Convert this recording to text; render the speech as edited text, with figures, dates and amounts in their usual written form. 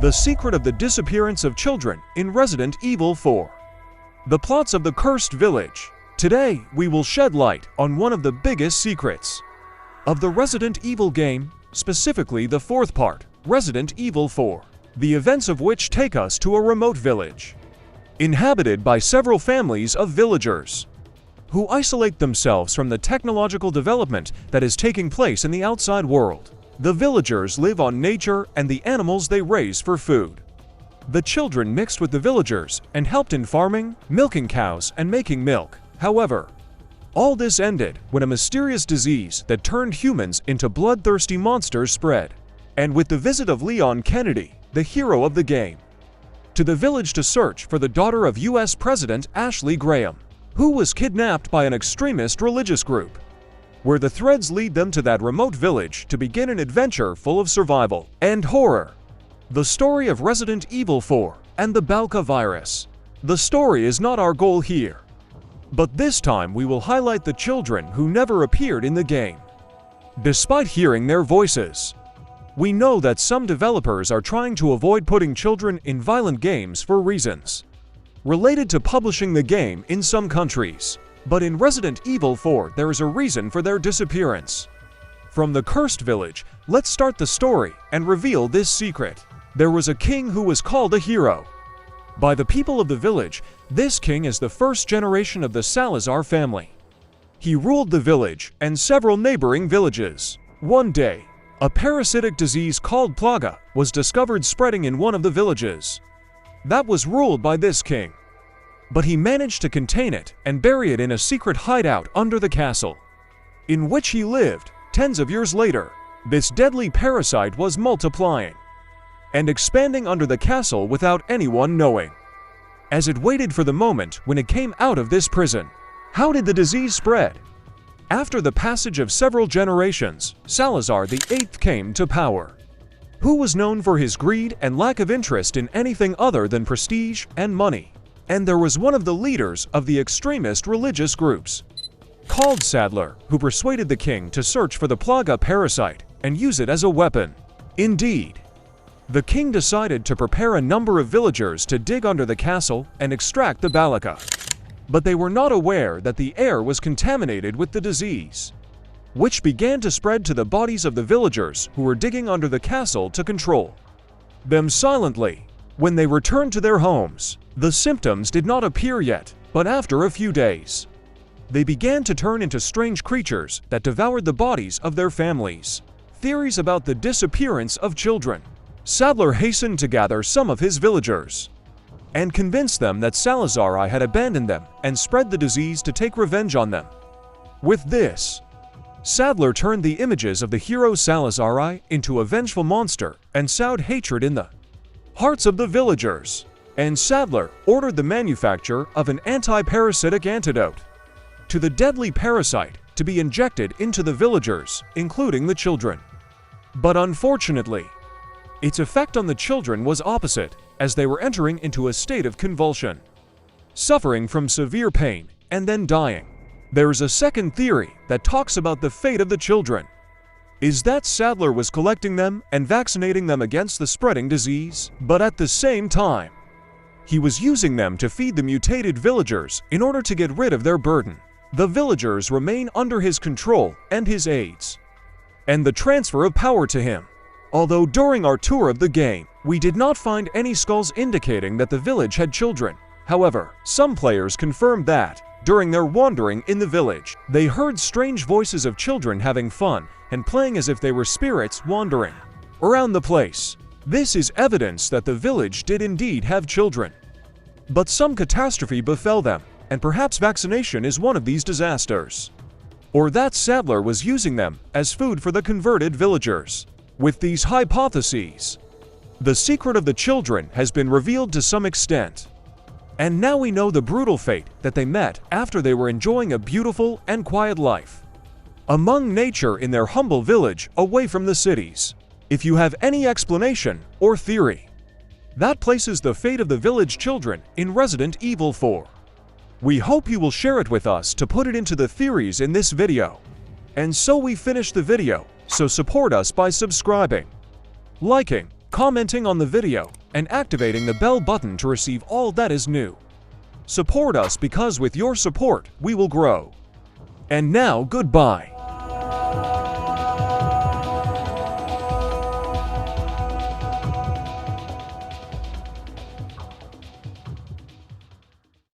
The secret of the disappearance of children in Resident Evil 4. The plots of the cursed village. Today, we will shed light on one of the biggest secrets of the Resident Evil game, specifically the fourth part, Resident Evil 4, the events of which take us to a remote village, inhabited by several families of villagers, who isolate themselves from the technological development that is taking place in the outside world. The villagers live on nature and the animals they raise for food. The children mixed with the villagers and helped in farming, milking cows, and making milk. However, all this ended when a mysterious disease that turned humans into bloodthirsty monsters spread, and with the visit of Leon Kennedy, the hero of the game, to the village to search for the daughter of US President Ashley Graham, who was kidnapped by an extremist religious group, where the threads lead them to that remote village to begin an adventure full of survival and horror. The story of Resident Evil 4 and the Balka virus. The story is not our goal here, but this time we will highlight the children who never appeared in the game. Despite hearing their voices, we know that some developers are trying to avoid putting children in violent games for reasons related to publishing the game in some countries. But in Resident Evil 4, there is a reason for their disappearance. From the cursed village, let's start the story and reveal this secret. There was a king who was called a hero by the people of the village. This king is the first generation of the Salazar family. He ruled the village and several neighboring villages. One day, a parasitic disease called Plaga was discovered spreading in one of the villages that was ruled by this king. But he managed to contain it and bury it in a secret hideout under the castle, in which he lived. Tens of years later, this deadly parasite was multiplying and expanding under the castle without anyone knowing. As it waited for the moment when it came out of this prison, how did the disease spread? After the passage of several generations, Salazar VIII came to power, who was known for his greed and lack of interest in anything other than prestige and money. And there was one of the leaders of the extremist religious groups, called Sadler, who persuaded the king to search for the Plaga parasite and use it as a weapon. Indeed, the king decided to prepare a number of villagers to dig under the castle and extract the Balaka. But they were not aware that the air was contaminated with the disease, which began to spread to the bodies of the villagers who were digging under the castle to control them silently. When they returned to their homes, the symptoms did not appear yet, but after a few days, they began to turn into strange creatures that devoured the bodies of their families. Theories about the disappearance of children. Sadler hastened to gather some of his villagers and convince them that Salazar I had abandoned them and spread the disease to take revenge on them. With this, Sadler turned the images of the hero Salazar I into a vengeful monster and sowed hatred in the hearts of the villagers. And Sadler ordered the manufacture of an anti-parasitic antidote to the deadly parasite to be injected into the villagers, including the children. But unfortunately, its effect on the children was opposite, as they were entering into a state of convulsion, suffering from severe pain, and then dying. There is a second theory that talks about the fate of the children. Is that Sadler was collecting them and vaccinating them against the spreading disease, but at the same time, he was using them to feed the mutated villagers in order to get rid of their burden. The villagers remain under his control and his aids, and the transfer of power to him. Although during our tour of the game, we did not find any skulls indicating that the village had children. However, some players confirmed that, during their wandering in the village, they heard strange voices of children having fun and playing as if they were spirits wandering around the place. This is evidence that the village did indeed have children. But some catastrophe befell them, and perhaps vaccination is one of these disasters. Or that Sadler was using them as food for the converted villagers. With these hypotheses, the secret of the children has been revealed to some extent. And now we know the brutal fate that they met after they were enjoying a beautiful and quiet life among nature in their humble village away from the cities. If you have any explanation or theory that places the fate of the village children in Resident Evil 4, we hope you will share it with us to put it into the theories in this video. And so we finish the video, so support us by subscribing, liking, commenting on the video, and activating the bell button to receive all that is new. Support us because with your support, we will grow. And now, goodbye.